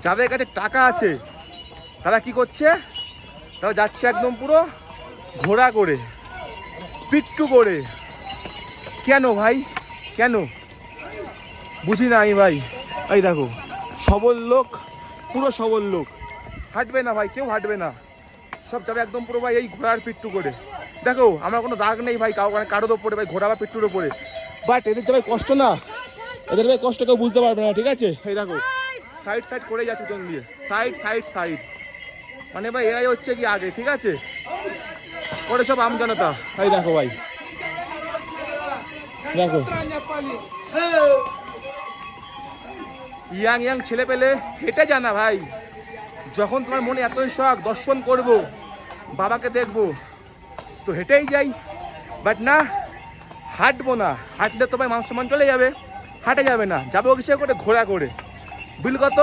যাদের কাছে টাকা আছে তারা কি করছে, তারা যাচ্ছে একদম পুরো ঘোড়া করে, পিট্টু করে। কেন ভাই, কেন বুঝি না আমি ভাই। এই দেখো সবল লোক, পুরো সবল লোক, হাঁটবে না ভাই, কেউ হাঁটবে না, সব যাবে একদম পুরো ভাই এই ঘোড়ার পিট্টু করে। দেখো আমার কোনো দাগ নেই ভাই কারোর ওপরে ভাই, ঘোড়া বা পিট্টুর ওপরে, বাট এদের যে ভাই কষ্ট না, এদের ভাই কষ্ট কেউ বুঝতে পারবে না, ঠিক আছে। এই দেখো সাইড সাইড করে যাচ্ছে পিছন দিয়ে, সাইড সাইড সাইড, মানে ভাই এরাই হচ্ছে কি আগে, ঠিক আছে, পরে সব আমজনতা। এই দেখো ভাই, দেখো ইয়াং ইয়াং ছেলে পেলে হেঁটে জানা ভাই, যখন তোমার মনে এতই শখ দর্শন করব, বাবাকে দেখবো, তো হেঁটেই যাই। বাট না, হাঁটবো না, হাঁটলে তো ভাই মান সম্মান চলে যাবে, হাঁটে যাবে না, যাবো কিসে করে, ঘোড়া করে। বিল কত?